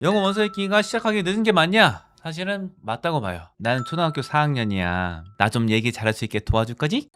영어 원서 읽기가 시작하기 늦은 게 맞냐? 사실은 맞다고 봐요. 나는 초등학교 4학년이야. 나 좀 얘기 잘할 수 있게 도와줄 거지?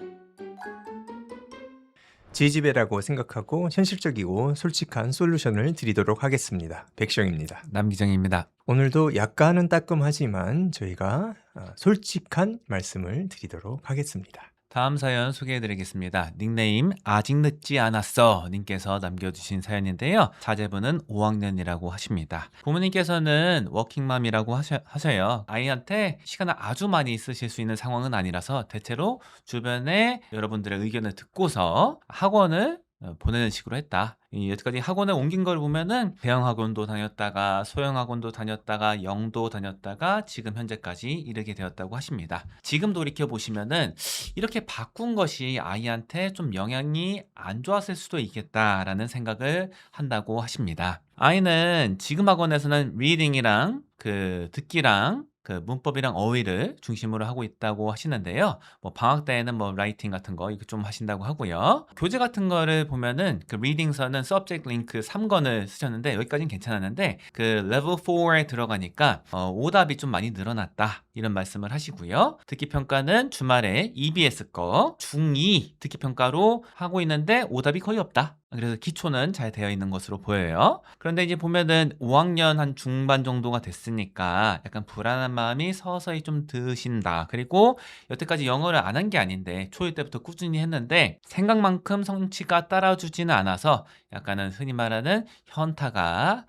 지지배라고 생각하고 현실적이고 솔직한 솔루션을 드리도록 하겠습니다. 백시영입니다. 남기정입니다. 오늘도 약간은 따끔하지만 저희가 솔직한 말씀을 드리도록 하겠습니다. 다음 사연 소개해드리겠습니다. 닉네임 아직 늦지 않았어 님께서 남겨주신 사연인데요. 자제분은 5학년이라고 하십니다. 부모님께서는 워킹맘이라고 하셔요. 아이한테 시간을 아주 많이 쓰실 수 있는 상황은 아니라서 대체로 주변에 여러분들의 의견을 듣고서 학원을 보내는 식으로 했다. 여태까지 학원에 옮긴 걸 보면은 대형학원도 다녔다가 소형학원도 다녔다가 영도 다녔다가 지금 현재까지 이르게 되었다고 하십니다. 지금 돌이켜 보시면은 이렇게 바꾼 것이 아이한테 좀 영향이 안 좋았을 수도 있겠다라는 생각을 한다고 하십니다. 아이는 지금 학원에서는 리딩이랑 그 듣기랑 그 문법이랑 어휘를 중심으로 하고 있다고 하시는데요. 뭐 방학 때에는 뭐 라이팅 같은 거 이거 좀 하신다고 하고요. 교재 같은 거를 보면은 그 리딩서는 subject link 3권을 쓰셨는데 여기까지는 괜찮았는데 그 level 4에 들어가니까 오답이 좀 많이 늘어났다 이런 말씀을 하시고요. 듣기 평가는 주말에 EBS 거 중2 듣기 평가로 하고 있는데 오답이 거의 없다. 그래서 기초는 잘 되어 있는 것으로 보여요. 그런데 이제 보면은 5학년 한 중반 정도가 됐으니까 약간 불안한 마음이 서서히 좀 드신다. 그리고 여태까지 영어를 안 한 게 아닌데 초1 때부터 꾸준히 했는데 생각만큼 성취가 따라주지는 않아서 약간은 흔히 말하는 현타가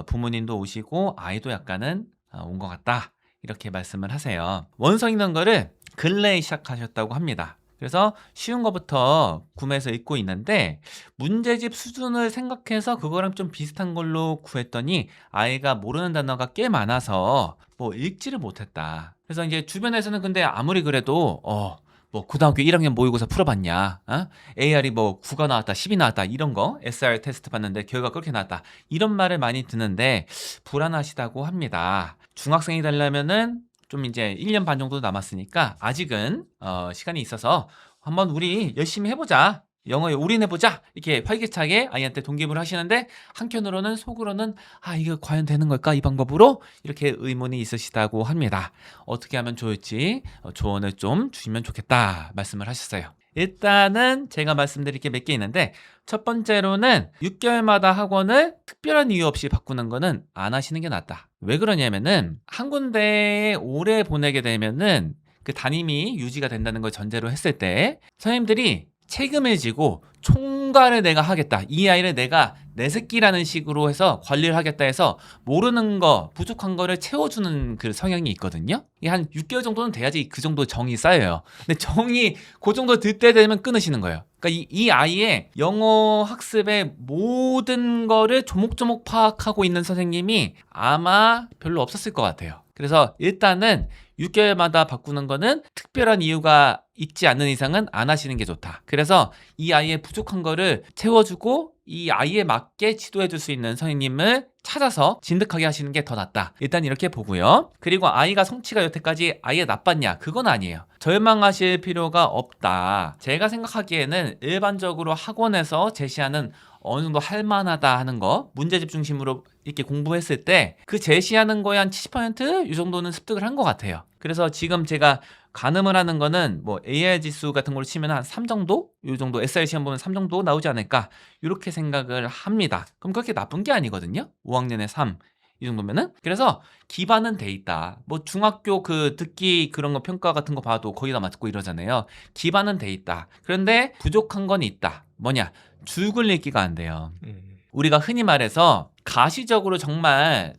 부모님도 오시고 아이도 약간은 온 것 같다. 이렇게 말씀을 하세요. 원서 읽는 거를 근래에 시작하셨다고 합니다. 그래서 쉬운 거부터 구매해서 읽고 있는데 문제집 수준을 생각해서 그거랑 좀 비슷한 걸로 구했더니 아이가 모르는 단어가 꽤 많아서 뭐 읽지를 못했다. 그래서 이제 주변에서는 근데 아무리 그래도 뭐 고등학교 1학년 모의고사 풀어봤냐? AR이 뭐 9가 나왔다, 10이 나왔다 이런 거 SR 테스트 봤는데 결과 그렇게 나왔다 이런 말을 많이 듣는데 불안하시다고 합니다. 중학생이 되려면은 좀 이제 1년 반 정도 남았으니까 아직은 시간이 있어서 한번 우리 열심히 해보자. 영어에 올인해보자. 이렇게 활기차게 아이한테 동기부여를 하시는데 한편으로는 속으로는 이거 과연 되는 걸까? 이 방법으로? 이렇게 의문이 있으시다고 합니다. 어떻게 하면 좋을지 조언을 좀 주시면 좋겠다 말씀을 하셨어요. 일단은 제가 말씀드릴 게 몇 개 있는데 첫 번째로는 6개월마다 학원을 특별한 이유 없이 바꾸는 거는 안 하시는 게 낫다. 왜 그러냐면은 한 군데에 오래 보내게 되면은 그 담임이 유지가 된다는 걸 전제로 했을 때 선생님들이 책임을 지고 총괄을 내가 하겠다. 이 아이를 내가 내 새끼라는 식으로 해서 관리를 하겠다 해서 모르는 거, 부족한 거를 채워주는 그 성향이 있거든요. 이게 한 6개월 정도는 돼야지 그 정도 정이 쌓여요. 근데 정이 그 정도 들 때 되면 끊으시는 거예요. 그러니까 이 아이의 영어 학습의 모든 거를 조목조목 파악하고 있는 선생님이 아마 별로 없었을 것 같아요. 그래서 일단은 6개월마다 바꾸는 거는 특별한 이유가 있지 않는 이상은 안 하시는 게 좋다. 그래서 이 아이의 부족한 거를 채워주고 이 아이에 맞게 지도해 줄 수 있는 선생님을 찾아서 진득하게 하시는 게 더 낫다. 일단 이렇게 보고요. 그리고 아이가 성취가 여태까지 아예 나빴냐? 그건 아니에요. 절망하실 필요가 없다. 제가 생각하기에는 일반적으로 학원에서 제시하는 어느 정도 할만하다 하는 거 문제집 중심으로 이렇게 공부했을 때 그 제시하는 거에 한 70%이 정도는 습득을 한 것 같아요. 그래서 지금 제가 가늠을 하는 거는 뭐 AR 지수 같은 걸로 치면 한 3 정도? 이 정도 SR 시험 보면 3 정도 나오지 않을까? 이렇게 생각을 합니다. 그럼 그렇게 나쁜 게 아니거든요. 5학년에 3. 이 정도면은 그래서 기반은 돼 있다. 뭐 중학교 그 듣기 그런 거 평가 같은 거 봐도 거의 다 맞고 이러잖아요. 기반은 돼 있다. 그런데 부족한 건 있다. 뭐냐? 줄글 읽기가 안 돼요. 우리가 흔히 말해서 가시적으로 정말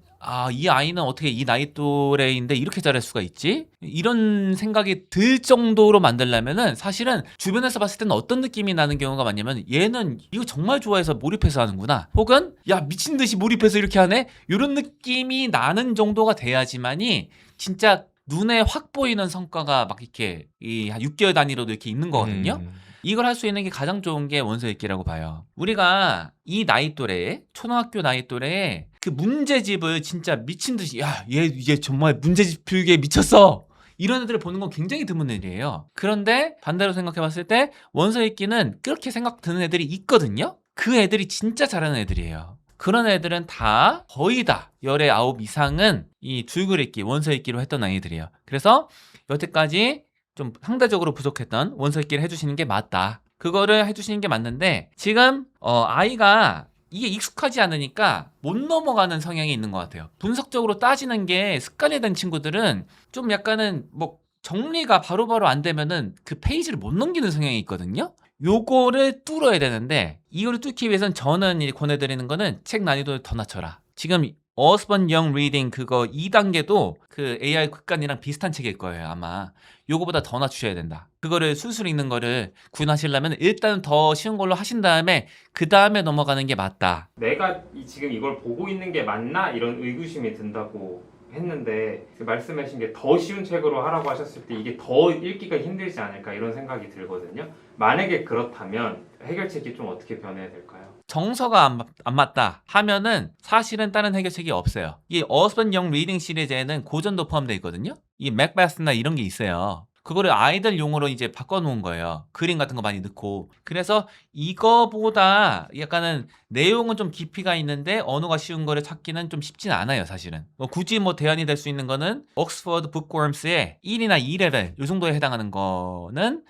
이 아이는 어떻게 이 나이 또래인데 이렇게 잘할 수가 있지? 이런 생각이 들 정도로 만들려면은 사실은 주변에서 봤을 때는 어떤 느낌이 나는 경우가 많냐면 얘는 이거 정말 좋아해서 몰입해서 하는구나. 혹은 야 미친 듯이 몰입해서 이렇게 하네? 이런 느낌이 나는 정도가 돼야지만이 진짜 눈에 확 보이는 성과가 막 이렇게 한 6개월 단위로도 이렇게 있는 거거든요. 이걸 할 수 있는 게 가장 좋은 게 원서 읽기라고 봐요. 우리가 이 나이 또래에 초등학교 나이 또래에 그 문제집을 진짜 미친 듯이 얘 정말 문제집 풀기에 미쳤어. 이런 애들을 보는 건 굉장히 드문 일이에요. 그런데 반대로 생각해 봤을 때 원서 읽기는 그렇게 생각 드는 애들이 있거든요. 그 애들이 진짜 잘하는 애들이에요. 그런 애들은 다 거의 다 열의 9 이상은 이 줄글 읽기, 원서 읽기로 했던 아이들이에요. 그래서 여태까지 좀 상대적으로 부족했던 원서 읽기를 해주시는 게 맞다. 그거를 해주시는 게 맞는데 지금 아이가 이게 익숙하지 않으니까 못 넘어가는 성향이 있는 것 같아요. 분석적으로 따지는 게 습관이 된 친구들은 좀 약간은 뭐 정리가 바로바로 안 되면은 그 페이지를 못 넘기는 성향이 있거든요. 요거를 뚫어야 되는데 이거를 뚫기 위해선 저는 권해드리는 거는 책 난이도를 더 낮춰라. 지금 어스번 영 리딩 그거 2단계도 그 AI 극간이랑 비슷한 책일 거예요 아마. 요거보다 더 낮추셔야 된다. 그거를 술술 읽는 거를 구현하시려면 일단 더 쉬운 걸로 하신 다음에 그 다음에 넘어가는 게 맞다. 내가 지금 이걸 보고 있는 게 맞나? 이런 의구심이 든다고 했는데 말씀하신 게 더 쉬운 책으로 하라고 하셨을 때 이게 더 읽기가 힘들지 않을까 이런 생각이 들거든요. 만약에 그렇다면 해결책이 좀 어떻게 변해야 될까요? 정서가 안 맞다 하면은 사실은 다른 해결책이 없어요. 이 어스번 영 리딩 시리즈에는 고전도 포함되어 있거든요. 이 맥베스나 이런 게 있어요. 그거를 아이들 용어로 이제 바꿔놓은 거예요. 그림 같은 거 많이 넣고. 그래서 이거보다 약간은 내용은 좀 깊이가 있는데 언어가 쉬운 거를 찾기는 좀 쉽진 않아요, 사실은. 굳이 대안이 될 수 있는 거는 옥스퍼드 북워럼스의 1이나 2레벨 이 정도에 해당하는 거는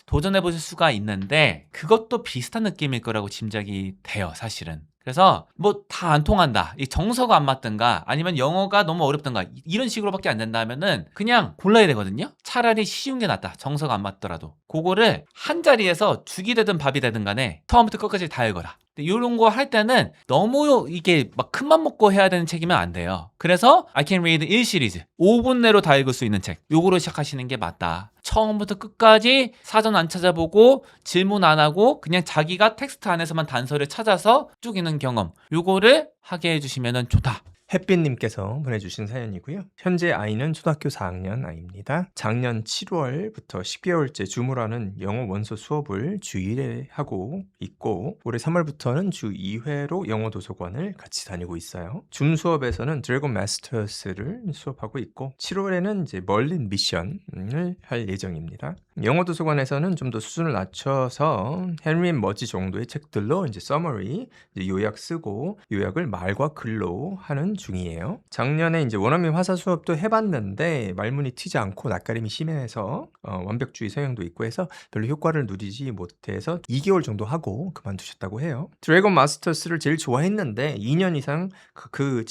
도전해 보실 수가 있는데 그것도 비슷한 느낌일 거라고 짐작이 돼요, 사실은. 그래서 다 안 통한다. 이 정서가 안 맞든가 아니면 영어가 너무 어렵든가 이런 식으로밖에 안 된다 하면은 그냥 골라야 되거든요. 차라리 쉬운 게 낫다. 정서가 안 맞더라도. 그거를 한 자리에서 죽이 되든 밥이 되든 간에 처음부터 끝까지 다 읽어라. 이런 거 할 때는 너무 이게 막 큰맘 먹고 해야 되는 책이면 안 돼요. 그래서 I Can Read 1 시리즈 5분 내로 다 읽을 수 있는 책 요거로 시작하시는 게 맞다. 처음부터 끝까지 사전 안 찾아보고 질문 안 하고 그냥 자기가 텍스트 안에서만 단서를 찾아서 쭉 읽는 경험 요거를 하게 해주시면 좋다. 햇빛님께서 보내주신 사연이고요. 현재 아이는 초등학교 4학년 아이입니다. 작년 7월부터 10개월째 줌으로하는 영어 원서 수업을 주 1회 하고 있고 올해 3월부터는 주 2회로 영어 도서관을 같이 다니고 있어요. 줌 수업에서는 드래곤 마스터스를 수업하고 있고 7월에는 이제 멀린 미션을 할 예정입니다. 영어 도서관에서는 좀 더 수준을 낮춰서 헨리 앤 머지 정도의 책들로 이제 서머리, 이제 요약 쓰고 요약을 말과 글로 하는 중이에요. 작년에 이제 원어민 화사 수업도 해봤는데 말문이 트지 않고 낯가림이 심해서 완벽주의 성향도 있고 해서 별로 효과를 누리지 못해서 2개월 정도 하고 그만두셨다고 해요. 드래곤 마스터스를 제일 좋아했는데 2년 이상 그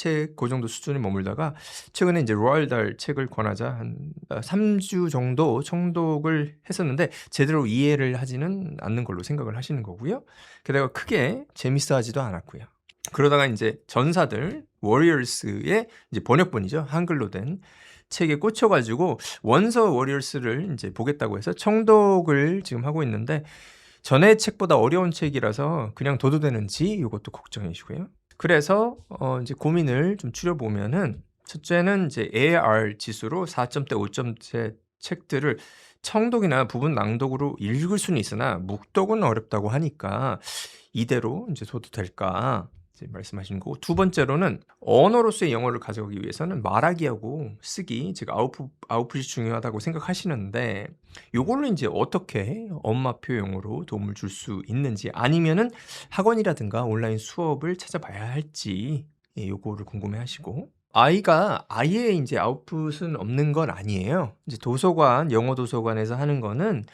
정도 수준에 머물다가 최근에 이제 로ald 다hl 책을 권하자 한 3주 정도 청독을 했었는데 제대로 이해를 하지는 않는 걸로 생각을 하시는 거고요. 게다가 크게 재밌어 하지도 않았고요. 그러다가 이제 전사들 워리어스의 이제 번역본이죠. 한글로 된 책에 꽂혀가지고 원서 워리어스를 이제 보겠다고 해서 청독을 지금 하고 있는데 전에 책보다 어려운 책이라서 그냥 둬도 되는지 이것도 걱정이시고요. 그래서 이제 고민을 좀 추려보면은 첫째는 이제 AR 지수로 4점대, 5점대 책들을 청독이나 부분 낭독으로 읽을 수는 있으나 묵독은 어렵다고 하니까 이대로 이제 둬도 될까 이제 말씀하시는 거고 두 번째로는 언어로서의 영어를 가져가기 위해서는 말하기하고 쓰기 즉 아웃풋이 중요하다고 생각하시는데 요걸로 이제 어떻게 엄마표 영어로 도움을 줄 수 있는지 아니면은 학원이라든가 온라인 수업을 찾아봐야 할지 요거를 궁금해하시고 아이가 아예 이제 아웃풋은 없는 건 아니에요. 이제 도서관, 영어 도서관에서 하는 거는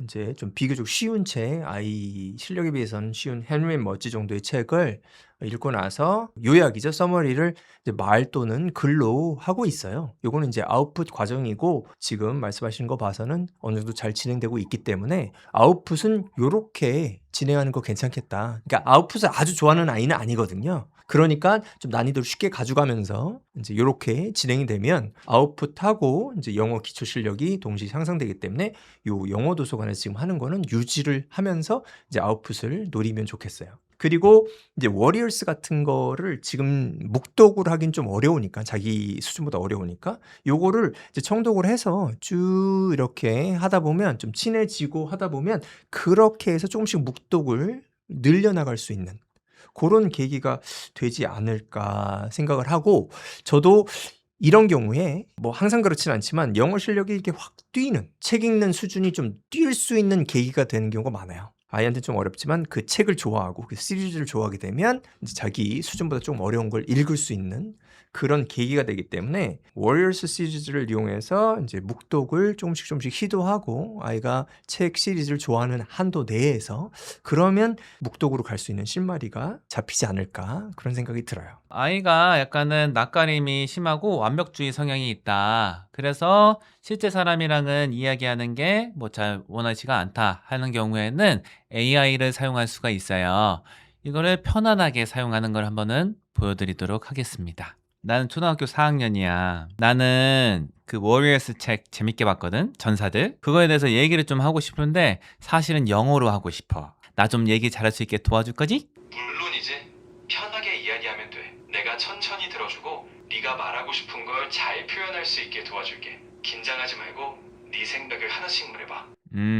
이제 좀 비교적 쉬운 책, 아이 실력에 비해서는 쉬운 헨리 머지 정도의 책을 읽고 나서 요약이죠. 서머리를 이제 말 또는 글로 하고 있어요. 요거는 이제 아웃풋 과정이고 지금 말씀하신 거 봐서는 어느 정도 잘 진행되고 있기 때문에 아웃풋은 요렇게 진행하는 거 괜찮겠다. 그러니까 아웃풋을 아주 좋아하는 아이는 아니거든요. 그러니까 좀 난이도를 쉽게 가져가면서 이제 요렇게 진행이 되면 아웃풋하고 이제 영어 기초 실력이 동시에 향상되기 때문에 요 영어 도서관에서 지금 하는 거는 유지를 하면서 이제 아웃풋을 노리면 좋겠어요. 그리고 이제 워리어스 같은 거를 지금 묵독을 하긴 좀 어려우니까 자기 수준보다 어려우니까 요거를 이제 청독을 해서 쭉 이렇게 하다 보면 좀 친해지고 하다 보면 그렇게 해서 조금씩 묵독을 늘려나갈 수 있는 그런 계기가 되지 않을까 생각을 하고 저도 이런 경우에 뭐 항상 그렇진 않지만 영어 실력이 이렇게 확 뛰는 책 읽는 수준이 좀 뛸 수 있는 계기가 되는 경우가 많아요. 아이한테 좀 어렵지만 그 책을 좋아하고 그 시리즈를 좋아하게 되면 이제 자기 수준보다 좀 어려운 걸 읽을 수 있는 그런 계기가 되기 때문에 워리어스 시리즈를 이용해서 이제 묵독을 조금씩 시도하고 아이가 책 시리즈를 좋아하는 한도 내에서 그러면 묵독으로 갈 수 있는 실마리가 잡히지 않을까 그런 생각이 들어요. 아이가 약간은 낯가림이 심하고 완벽주의 성향이 있다. 그래서 실제 사람이랑은 이야기하는 게 뭐 잘 원하지가 않다 하는 경우에는 AI를 사용할 수가 있어요. 이거를 편안하게 사용하는 걸 한번은 보여드리도록 하겠습니다. 나는 초등학교 4학년이야. 나는 그 워리어스 책 재밌게 봤거든. 전사들. 그거에 대해서 얘기를 좀 하고 싶은데 사실은 영어로 하고 싶어. 나 좀 얘기 잘할 수 있게 도와줄 거지? 물론이지. 편하게 이야기하면 돼. 내가 천천히 들어주고 네가 말하고 싶은 걸 잘 표현할 수 있게 도와줄게. 긴장하지 말고 네 생각을 하나씩 말해봐.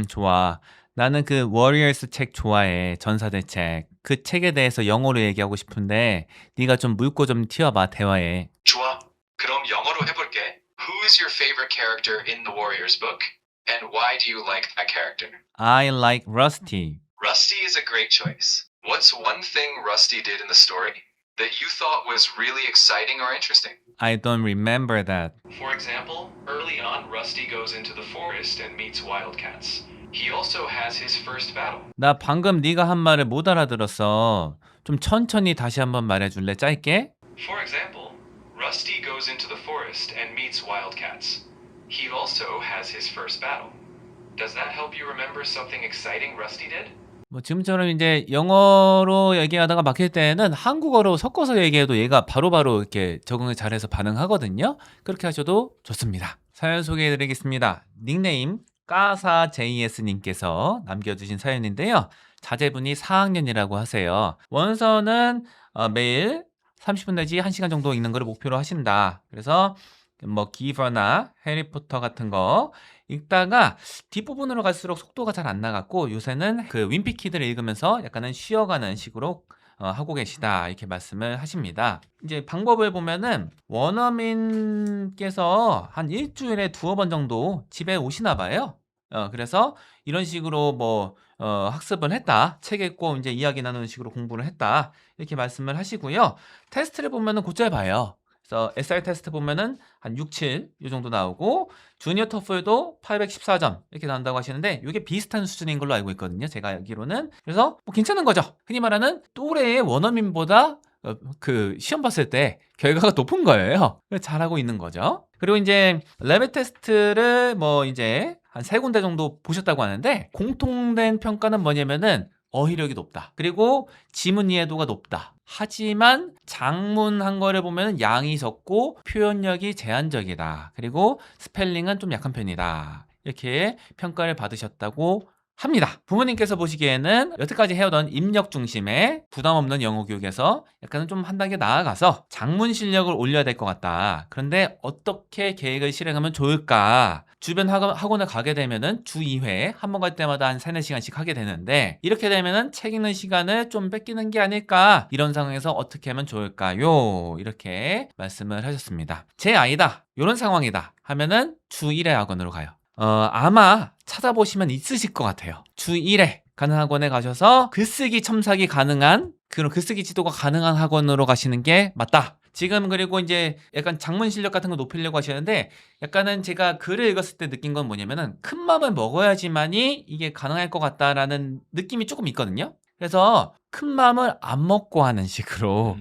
좋아. 나는 그 워리어스 책 좋아해. 전사들 책. 그 책에 대해서 영어로 얘기하고 싶은데 네가 좀 물고 좀 튀어봐 대화에. 좋아. 그럼 영어로 해볼게. Who is your favorite character in the Warriors book? And why do you like that character? I like Rusty. Rusty is a great choice. What's one thing Rusty did in the story that you thought was really exciting or interesting? I don't remember that. For example, early on Rusty goes into the forest and meets wildcats. He also has his first battle. 나 방금 네가 한 말을 못 알아들었어. 좀 천천히 다시 한번 말해줄래? 짧게? For example, Rusty goes into the forest and meets wildcats. He also has his first battle. Does that help you remember something exciting Rusty did? 뭐 지금처럼 이제 영어로 얘기하다가 막힐 때는 한국어로 섞어서 얘기해도 얘가 바로바로 이렇게 적응을 잘해서 반응하거든요. 그렇게 하셔도 좋습니다. 사연 소개해드리겠습니다. 닉네임 까사JS님께서 남겨주신 사연인데요. 자제분이 4학년이라고 하세요. 원서는 매일 30분 내지 1시간 정도 읽는 걸 목표로 하신다. 그래서 뭐 기버나 해리포터 같은 거 읽다가 뒷부분으로 갈수록 속도가 잘 안 나갔고 요새는 그 윈피키드를 읽으면서 약간은 쉬어가는 식으로 하고 계시다 이렇게 말씀을 하십니다. 이제 방법을 보면은 원어민께서 한 일주일에 2번 정도 집에 오시나 봐요. 그래서 이런 식으로 뭐 학습을 했다, 책 읽고 이제 이야기 나누는 식으로 공부를 했다 이렇게 말씀을 하시고요. 테스트를 보면은 곧잘 봐요. 그래서 SR 테스트 보면은 한 6, 7 이 정도 나오고 주니어 터플도 814점 이렇게 나온다고 하시는데 이게 비슷한 수준인 걸로 알고 있거든요. 제가 알기로는. 그래서 뭐 괜찮은 거죠. 흔히 말하는 또래의 원어민보다 그 시험 봤을 때 결과가 높은 거예요. 잘하고 있는 거죠. 그리고 이제 레벨 테스트를 뭐 이제 한 3군데 정도 보셨다고 하는데 공통된 평가는 뭐냐면은 어휘력이 높다. 그리고 지문 이해도가 높다. 하지만 장문한 거를 보면 양이 적고 표현력이 제한적이다. 그리고 스펠링은 좀 약한 편이다. 이렇게 평가를 받으셨다고 합니다. 부모님께서 보시기에는 여태까지 해오던 입력 중심의 부담 없는 영어 교육에서 약간은 좀 한 단계 나아가서 장문 실력을 올려야 될 것 같다. 그런데 어떻게 계획을 실행하면 좋을까? 주변 학원을 가게 되면은 주 2회 한 번 갈 때마다 한 3-4시간씩 하게 되는데 이렇게 되면은 책 읽는 시간을 좀 뺏기는 게 아닐까? 이런 상황에서 어떻게 하면 좋을까요? 이렇게 말씀을 하셨습니다. 제 아이다. 이런 상황이다. 하면은 주 1회 학원으로 가요. 아마 찾아보시면 있으실 것 같아요. 주 1회 가는 학원에 가셔서 글쓰기 첨삭이 가능한 그런 글쓰기 지도가 가능한 학원으로 가시는 게 맞다. 지금 그리고 이제 약간 장문 실력 같은 거 높이려고 하시는데 약간은 제가 글을 읽었을 때 느낀 건 뭐냐면은 큰 맘을 먹어야지만이 이게 가능할 것 같다라는 느낌이 조금 있거든요. 그래서 큰 맘을 안 먹고 하는 식으로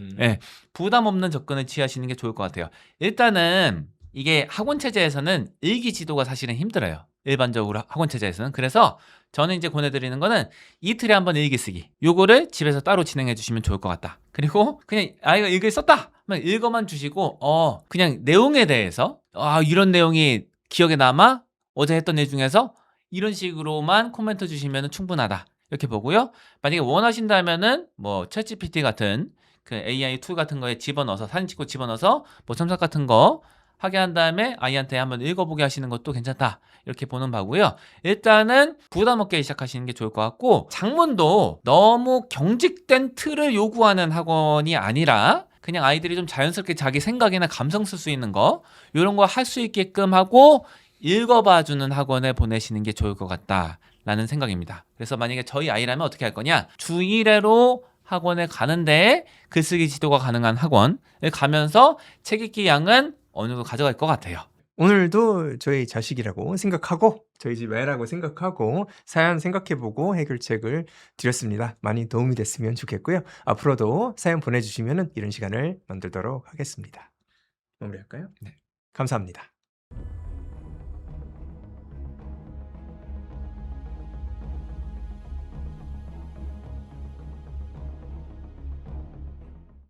부담 없는 접근을 취하시는 게 좋을 것 같아요. 일단은 이게 학원 체제에서는 일기 지도가 사실은 힘들어요. 일반적으로 학원 체제에서는. 그래서 저는 이제 권해드리는 거는 이틀에 한 번 일기 쓰기. 요거를 집에서 따로 진행해 주시면 좋을 것 같다. 그리고 그냥 아이가 일기를 썼다! 읽어만 주시고 그냥 내용에 대해서 이런 내용이 기억에 남아? 어제 했던 일 중에서? 이런 식으로만 코멘트 주시면 충분하다. 이렇게 보고요. 만약에 원하신다면은 뭐 챗GPT 같은 그 AI 툴 같은 거에 집어넣어서 사진 찍고 집어넣어서 뭐 첨삭 같은 거 하게 한 다음에 아이한테 한번 읽어보게 하시는 것도 괜찮다. 이렇게 보는 바고요. 일단은 부담 없게 시작하시는 게 좋을 것 같고 장문도 너무 경직된 틀을 요구하는 학원이 아니라 그냥 아이들이 좀 자연스럽게 자기 생각이나 감성 쓸 수 있는 거 이런 거 할 수 있게끔 하고 읽어봐주는 학원에 보내시는 게 좋을 것 같다. 라는 생각입니다. 그래서 만약에 저희 아이라면 어떻게 할 거냐? 주 1회로 학원에 가는데 글쓰기 지도가 가능한 학원을 가면서 책 읽기 양은 어느 정도 가져갈 것 같아요. 오늘도 저희 자식이라고 생각하고 저희 집 애라고 생각하고 사연 생각해보고 해결책을 드렸습니다. 많이 도움이 됐으면 좋겠고요. 앞으로도 사연 보내주시면 이런 시간을 만들도록 하겠습니다. 마무리할까요? 네. 감사합니다.